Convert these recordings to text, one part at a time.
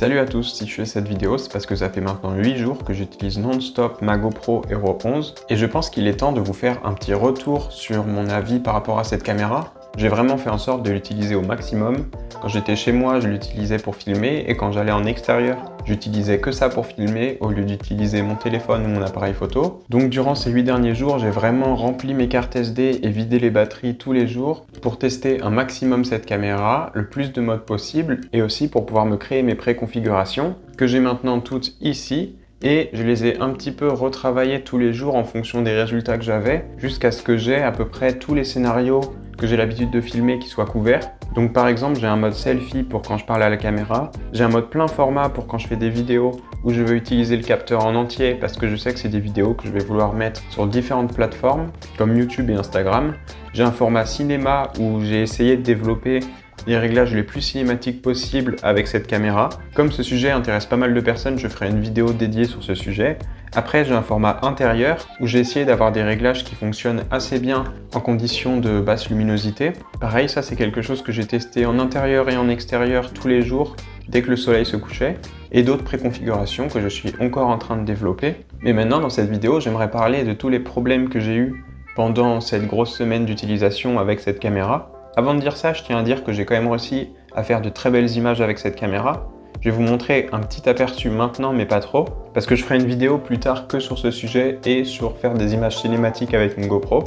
Salut à tous, si je fais cette vidéo, c'est parce que ça fait maintenant 8 jours que j'utilise non-stop ma GoPro Hero 11 et je pense qu'il est temps de vous faire un petit retour sur mon avis par rapport à cette caméra. J'ai vraiment fait en sorte de l'utiliser au maximum. Quand j'étais chez moi, je l'utilisais pour filmer et quand j'allais en extérieur, j'utilisais que ça pour filmer au lieu d'utiliser mon téléphone ou mon appareil photo. Donc durant ces 8 derniers jours, j'ai vraiment rempli mes cartes SD et vidé les batteries tous les jours pour tester un maximum cette caméra, le plus de modes possible et aussi pour pouvoir me créer mes préconfigurations que j'ai maintenant toutes ici. Et je les ai un petit peu retravaillées tous les jours en fonction des résultats que j'avais jusqu'à ce que j'ai à peu près tous les scénarios que j'ai l'habitude de filmer qui soient couverts. Donc par exemple, j'ai un mode selfie pour quand je parle à la caméra, j'ai un mode plein format pour quand je fais des vidéos où je veux utiliser le capteur en entier parce que je sais que c'est des vidéos que je vais vouloir mettre sur différentes plateformes comme YouTube et Instagram. J'ai un format cinéma où j'ai essayé de développer les réglages les plus cinématiques possibles avec cette caméra. Comme ce sujet intéresse pas mal de personnes, je ferai une vidéo dédiée sur ce sujet. Après, j'ai un format intérieur où j'ai essayé d'avoir des réglages qui fonctionnent assez bien en conditions de basse luminosité. Pareil, ça c'est quelque chose que j'ai testé en intérieur et en extérieur tous les jours dès que le soleil se couchait. Et d'autres préconfigurations que je suis encore en train de développer. Mais maintenant, dans cette vidéo, j'aimerais parler de tous les problèmes que j'ai eus pendant cette grosse semaine d'utilisation avec cette caméra. Avant de dire ça, je tiens à dire que j'ai quand même réussi à faire de très belles images avec cette caméra. Je vais vous montrer un petit aperçu maintenant, mais pas trop, parce que je ferai une vidéo plus tard que sur ce sujet et sur faire des images cinématiques avec une GoPro.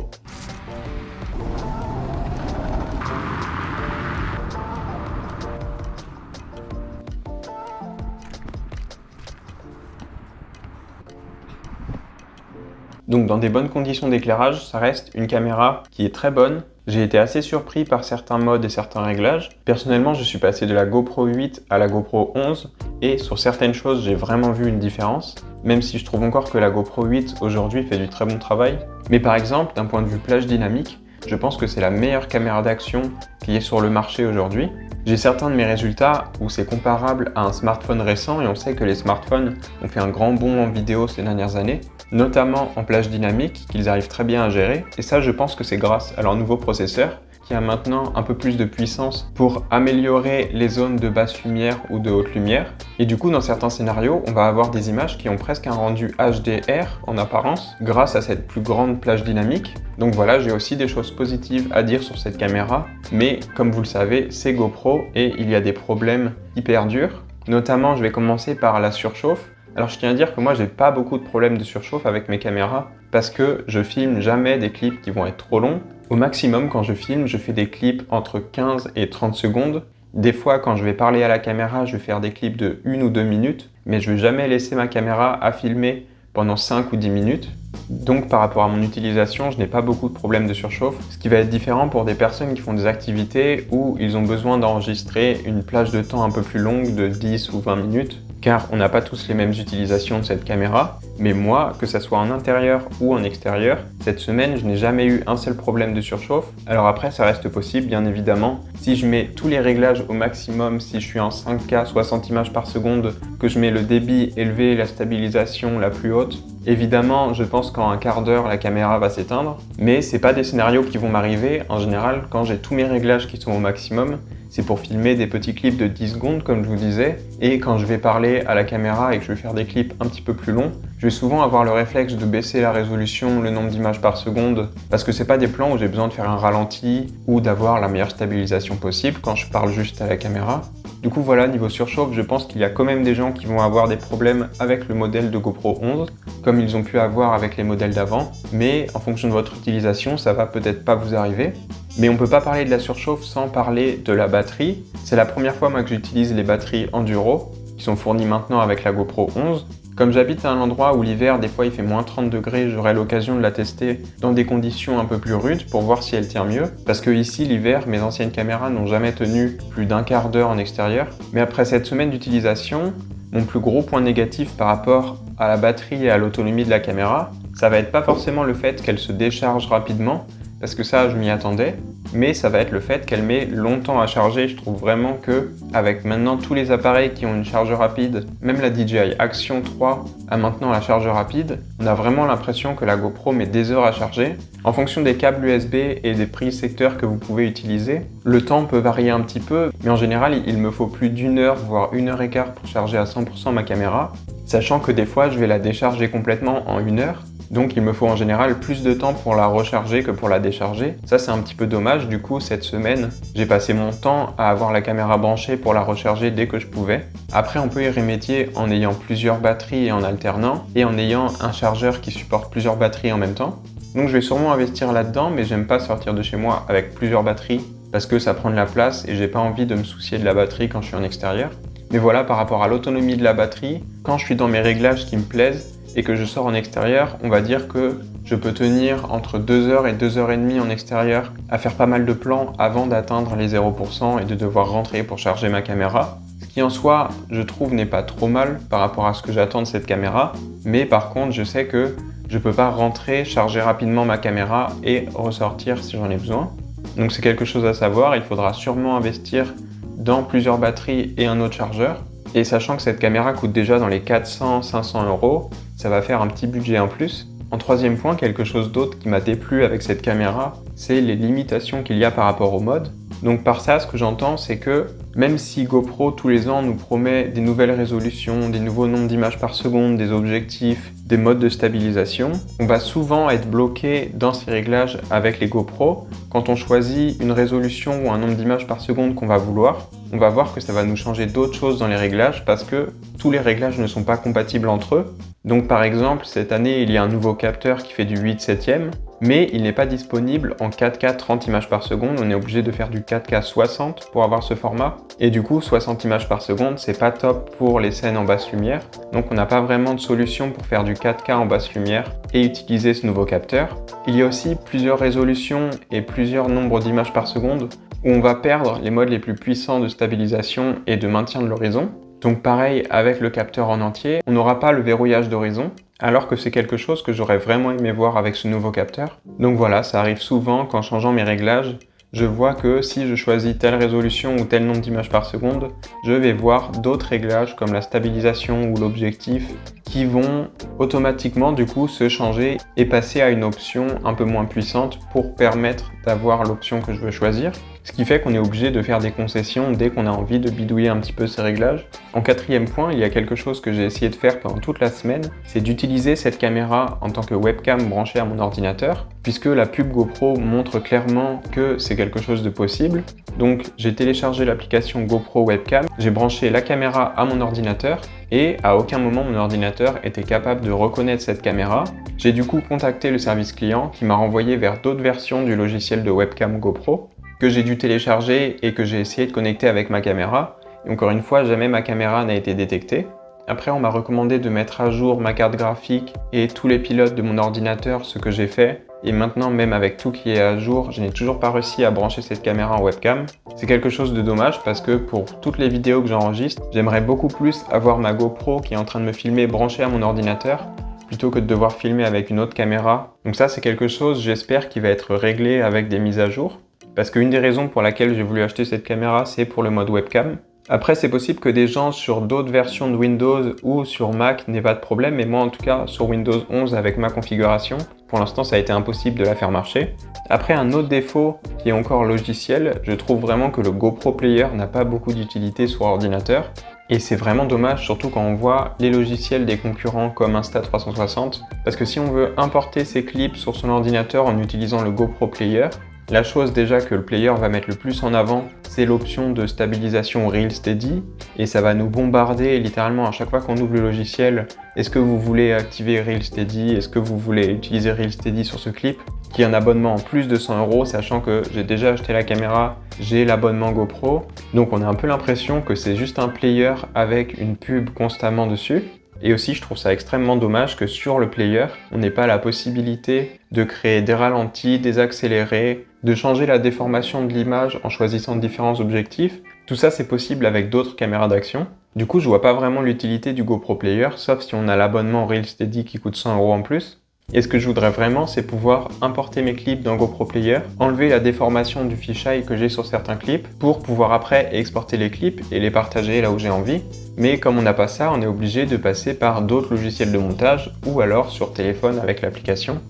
Donc dans des bonnes conditions d'éclairage, ça reste une caméra qui est très bonne. J'ai été assez surpris par certains modes et certains réglages. Personnellement, je suis passé de la GoPro 8 à la GoPro 11 et sur certaines choses, j'ai vraiment vu une différence. Même si je trouve encore que la GoPro 8 aujourd'hui fait du très bon travail. Mais par exemple, d'un point de vue plage dynamique, je pense que c'est la meilleure caméra d'action qui est sur le marché aujourd'hui. J'ai certains de mes résultats où c'est comparable à un smartphone récent et on sait que les smartphones ont fait un grand bond en vidéo ces dernières années, notamment en plage dynamique, qu'ils arrivent très bien à gérer. Et ça, je pense que c'est grâce à leur nouveau processeur qui a maintenant un peu plus de puissance pour améliorer les zones de basse lumière ou de haute lumière. Et du coup, dans certains scénarios, on va avoir des images qui ont presque un rendu HDR en apparence grâce à cette plus grande plage dynamique. Donc voilà, j'ai aussi des choses positives à dire sur cette caméra, mais comme vous le savez, c'est GoPro et il y a des problèmes qui perdurent. Notamment, je vais commencer par la surchauffe. Alors je tiens à dire que moi j'ai pas beaucoup de problèmes de surchauffe avec mes caméras parce que je filme jamais des clips qui vont être trop longs. Au maximum quand je filme, je fais des clips entre 15 et 30 secondes. Des fois quand je vais parler à la caméra, je vais faire des clips de 1 ou 2 minutes, mais je vais jamais laisser ma caméra à filmer pendant 5 ou 10 minutes. Donc par rapport à mon utilisation, je n'ai pas beaucoup de problèmes de surchauffe, ce qui va être différent pour des personnes qui font des activités où ils ont besoin d'enregistrer une plage de temps un peu plus longue de 10 ou 20 minutes, car on n'a pas tous les mêmes utilisations de cette caméra. Mais moi, que ça soit en intérieur ou en extérieur, cette semaine, je n'ai jamais eu un seul problème de surchauffe. Alors après, ça reste possible, bien évidemment. Si je mets tous les réglages au maximum, si je suis en 5K, 60 images par seconde, que je mets le débit élevé, la stabilisation la plus haute, évidemment, je pense qu'en un quart d'heure, la caméra va s'éteindre. Mais c'est pas des scénarios qui vont m'arriver. En général, quand j'ai tous mes réglages qui sont au maximum, c'est pour filmer des petits clips de 10 secondes, comme je vous disais. Et quand je vais parler à la caméra et que je vais faire des clips un petit peu plus longs, je vais souvent avoir le réflexe de baisser la résolution, le nombre d'images par seconde, parce que c'est pas des plans où j'ai besoin de faire un ralenti ou d'avoir la meilleure stabilisation possible quand je parle juste à la caméra. Du coup voilà, niveau surchauffe, je pense qu'il y a quand même des gens qui vont avoir des problèmes avec le modèle de GoPro 11, comme ils ont pu avoir avec les modèles d'avant, mais en fonction de votre utilisation, ça va peut-être pas vous arriver. Mais on peut pas parler de la surchauffe sans parler de la batterie. C'est la première fois moi que j'utilise les batteries Enduro, qui sont fournies maintenant avec la GoPro 11. Comme j'habite à un endroit où l'hiver, des fois il fait moins 30 degrés, j'aurai l'occasion de la tester dans des conditions un peu plus rudes pour voir si elle tient mieux. Parce que ici, l'hiver, mes anciennes caméras n'ont jamais tenu plus d'un quart d'heure en extérieur. Mais après cette semaine d'utilisation, mon plus gros point négatif par rapport à la batterie et à l'autonomie de la caméra, ça va être pas forcément le fait qu'elle se décharge rapidement, parce que ça, je m'y attendais, mais ça va être le fait qu'elle met longtemps à charger. Je trouve vraiment que, avec maintenant tous les appareils qui ont une charge rapide, même la DJI Action 3 a maintenant la charge rapide, on a vraiment l'impression que la GoPro met des heures à charger. En fonction des câbles USB et des prises secteurs que vous pouvez utiliser, le temps peut varier un petit peu, mais en général, il me faut plus d'1 heure, voire 1 heure et quart pour charger à 100% ma caméra, sachant que des fois, je vais la décharger complètement en 1 heure. Donc il me faut en général plus de temps pour la recharger que pour la décharger. Ça c'est un petit peu dommage, du coup cette semaine j'ai passé mon temps à avoir la caméra branchée pour la recharger dès que je pouvais. Après on peut y remédier en ayant plusieurs batteries et en alternant, et en ayant un chargeur qui supporte plusieurs batteries en même temps. Donc je vais sûrement investir là-dedans, mais j'aime pas sortir de chez moi avec plusieurs batteries parce que ça prend de la place et j'ai pas envie de me soucier de la batterie quand je suis en extérieur. Mais voilà, par rapport à l'autonomie de la batterie, quand je suis dans mes réglages qui me plaisent, et que je sors en extérieur, on va dire que je peux tenir entre 2 heures et 2 heures et demie en extérieur à faire pas mal de plans avant d'atteindre les 0% et de devoir rentrer pour charger ma caméra. Ce qui en soi, je trouve, n'est pas trop mal par rapport à ce que j'attends de cette caméra, mais par contre, je sais que je peux pas rentrer, charger rapidement ma caméra et ressortir si j'en ai besoin. Donc c'est quelque chose à savoir, il faudra sûrement investir dans plusieurs batteries et un autre chargeur. Et sachant que cette caméra coûte déjà dans les 400-500 €, ça va faire un petit budget en plus. En troisième point, quelque chose d'autre qui m'a déplu avec cette caméra, c'est les limitations qu'il y a par rapport au mode. Donc par ça, ce que j'entends, c'est que même si GoPro tous les ans nous promet des nouvelles résolutions, des nouveaux nombres d'images par seconde, des objectifs, des modes de stabilisation, on va souvent être bloqué dans ces réglages avec les GoPro. Quand on choisit une résolution ou un nombre d'images par seconde qu'on va vouloir, on va voir que ça va nous changer d'autres choses dans les réglages parce que tous les réglages ne sont pas compatibles entre eux. Donc par exemple, cette année, il y a un nouveau capteur qui fait du 8/7, mais il n'est pas disponible en 4K 30 images par seconde. On est obligé de faire du 4K 60 pour avoir ce format. Et du coup, 60 images par seconde, c'est pas top pour les scènes en basse lumière. Donc on n'a pas vraiment de solution pour faire du 4K en basse lumière et utiliser ce nouveau capteur. Il y a aussi plusieurs résolutions et plusieurs nombres d'images par seconde où on va perdre les modes les plus puissants de stabilisation et de maintien de l'horizon. Donc pareil, avec le capteur en entier, on n'aura pas le verrouillage d'horizon, alors que c'est quelque chose que j'aurais vraiment aimé voir avec ce nouveau capteur. Donc voilà, ça arrive souvent qu'en changeant mes réglages, je vois que si je choisis telle résolution ou tel nombre d'images par seconde, je vais voir d'autres réglages comme la stabilisation ou l'objectif qui vont automatiquement du coup se changer et passer à une option un peu moins puissante pour permettre d'avoir l'option que je veux choisir. Ce qui fait qu'on est obligé de faire des concessions dès qu'on a envie de bidouiller un petit peu ces réglages. En quatrième point, il y a quelque chose que j'ai essayé de faire pendant toute la semaine, c'est d'utiliser cette caméra en tant que webcam branchée à mon ordinateur, puisque la pub GoPro montre clairement que c'est quelque chose de possible. Donc j'ai téléchargé l'application GoPro Webcam, j'ai branché la caméra à mon ordinateur, et à aucun moment mon ordinateur était capable de reconnaître cette caméra. J'ai du coup contacté le service client qui m'a renvoyé vers d'autres versions du logiciel de webcam GoPro, que j'ai dû télécharger et que j'ai essayé de connecter avec ma caméra. Et encore une fois, jamais ma caméra n'a été détectée. Après, on m'a recommandé de mettre à jour ma carte graphique et tous les pilotes de mon ordinateur, ce que j'ai fait. Et maintenant, même avec tout qui est à jour, je n'ai toujours pas réussi à brancher cette caméra en webcam. C'est quelque chose de dommage parce que pour toutes les vidéos que j'enregistre, j'aimerais beaucoup plus avoir ma GoPro qui est en train de me filmer branchée à mon ordinateur, plutôt que de devoir filmer avec une autre caméra. Donc ça, c'est quelque chose, j'espère, qui va être réglé avec des mises à jour. Parce qu'une des raisons pour laquelle j'ai voulu acheter cette caméra, c'est pour le mode webcam. Après, c'est possible que des gens sur d'autres versions de Windows ou sur Mac n'aient pas de problème, mais moi en tout cas sur Windows 11 avec ma configuration, pour l'instant ça a été impossible de la faire marcher. Après, un autre défaut qui est encore logiciel, je trouve vraiment que le GoPro Player n'a pas beaucoup d'utilité sur ordinateur. Et c'est vraiment dommage, surtout quand on voit les logiciels des concurrents comme Insta360, parce que si on veut importer ses clips sur son ordinateur en utilisant le GoPro Player, la chose déjà que le player va mettre le plus en avant, c'est l'option de stabilisation Real Steady, et ça va nous bombarder littéralement à chaque fois qu'on ouvre le logiciel. Est-ce que vous voulez activer Real Steady? Est-ce que vous voulez utiliser Real Steady sur ce clip? Qui est un abonnement en plus de 100 €, sachant que j'ai déjà acheté la caméra, j'ai l'abonnement GoPro, donc on a un peu l'impression que c'est juste un player avec une pub constamment dessus. Et aussi, je trouve ça extrêmement dommage que sur le player, on n'ait pas la possibilité de créer des ralentis, des accélérés, de changer la déformation de l'image en choisissant différents objectifs. Tout ça, c'est possible avec d'autres caméras d'action. Du coup, je vois pas vraiment l'utilité du GoPro Player, sauf si on a l'abonnement Real Steady qui coûte 100 € en plus. Et ce que je voudrais vraiment, c'est pouvoir importer mes clips dans GoPro Player, enlever la déformation du fisheye que j'ai sur certains clips pour pouvoir après exporter les clips et les partager là où j'ai envie. Mais comme on n'a pas ça, on est obligé de passer par d'autres logiciels de montage ou alors sur téléphone avec l'application.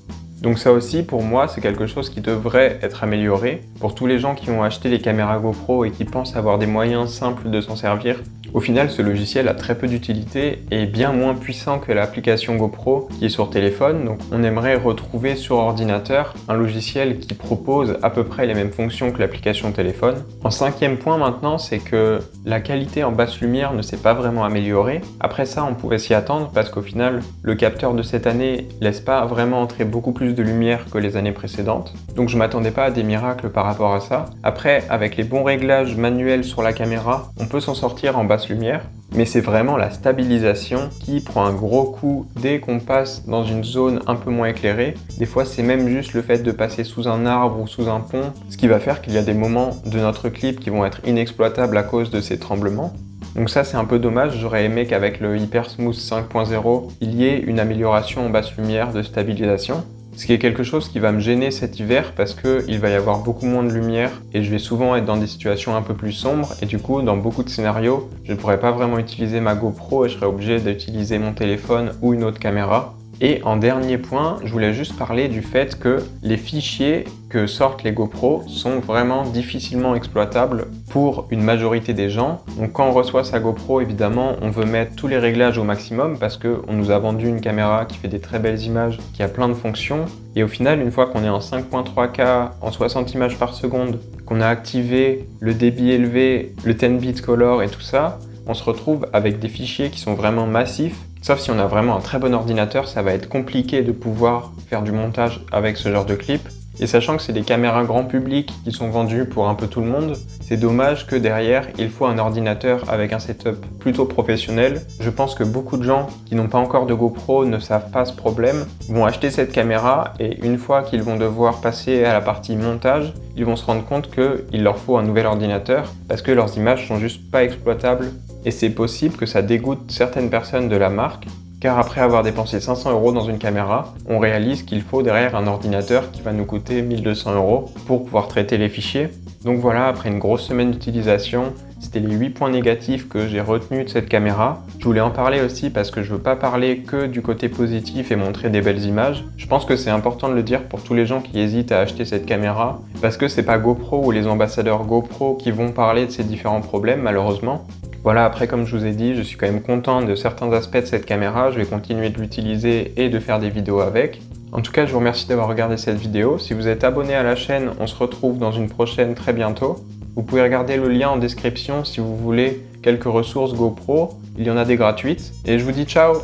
Donc ça aussi, pour moi, c'est quelque chose qui devrait être amélioré. Pour tous les gens qui ont acheté les caméras GoPro et qui pensent avoir des moyens simples de s'en servir, au final, ce logiciel a très peu d'utilité et est bien moins puissant que l'application GoPro qui est sur téléphone. Donc on aimerait retrouver sur ordinateur un logiciel qui propose à peu près les mêmes fonctions que l'application téléphone. En cinquième point maintenant, c'est que la qualité en basse lumière ne s'est pas vraiment améliorée. Après ça, on pouvait s'y attendre parce qu'au final, le capteur de cette année laisse pas vraiment entrer beaucoup plus de lumière que les années précédentes. Donc je m'attendais pas à des miracles par rapport à ça. Après, avec les bons réglages manuels sur la caméra, on peut s'en sortir en basse lumière, mais c'est vraiment la stabilisation qui prend un gros coup dès qu'on passe dans une zone un peu moins éclairée. Des fois, c'est même juste le fait de passer sous un arbre ou sous un pont, ce qui va faire qu'il y a des moments de notre clip qui vont être inexploitables à cause de ces tremblements. Donc ça, c'est un peu dommage, j'aurais aimé qu'avec le HyperSmooth 5.0, il y ait une amélioration en basse lumière de stabilisation. Ce qui est quelque chose qui va me gêner cet hiver parce qu'il va y avoir beaucoup moins de lumière et je vais souvent être dans des situations un peu plus sombres et du coup dans beaucoup de scénarios je ne pourrai pas vraiment utiliser ma GoPro et je serai obligé d'utiliser mon téléphone ou une autre caméra. Et en dernier point, je voulais juste parler du fait que les fichiers que sortent les GoPro sont vraiment difficilement exploitables pour une majorité des gens. Donc quand on reçoit sa GoPro, évidemment, on veut mettre tous les réglages au maximum parce qu'on nous a vendu une caméra qui fait des très belles images, qui a plein de fonctions. Et au final, une fois qu'on est en 5.3K, en 60 images par seconde, qu'on a activé le débit élevé, le 10 bit color et tout ça, on se retrouve avec des fichiers qui sont vraiment massifs. Sauf si on a vraiment un très bon ordinateur, ça va être compliqué de pouvoir faire du montage avec ce genre de clip. Et sachant que c'est des caméras grand public qui sont vendues pour un peu tout le monde, c'est dommage que derrière, il faut un ordinateur avec un setup plutôt professionnel. Je pense que beaucoup de gens qui n'ont pas encore de GoPro ne savent pas ce problème, vont acheter cette caméra et une fois qu'ils vont devoir passer à la partie montage, ils vont se rendre compte qu'il leur faut un nouvel ordinateur parce que leurs images sont juste pas exploitables. Et c'est possible que ça dégoûte certaines personnes de la marque, car après avoir dépensé 500 € dans une caméra, on réalise qu'il faut derrière un ordinateur qui va nous coûter 1200 € pour pouvoir traiter les fichiers. Donc voilà, après une grosse semaine d'utilisation, c'était les 8 points négatifs que j'ai retenus de cette caméra. Je voulais en parler aussi parce que je veux pas parler que du côté positif et montrer des belles images. Je pense que c'est important de le dire pour tous les gens qui hésitent à acheter cette caméra, parce que c'est pas GoPro ou les ambassadeurs GoPro qui vont parler de ces différents problèmes, malheureusement. Voilà, après comme je vous ai dit, je suis quand même content de certains aspects de cette caméra, je vais continuer de l'utiliser et de faire des vidéos avec. En tout cas, je vous remercie d'avoir regardé cette vidéo. Si vous êtes abonné à la chaîne, on se retrouve dans une prochaine très bientôt. Vous pouvez regarder le lien en description si vous voulez quelques ressources GoPro, il y en a des gratuites. Et je vous dis ciao!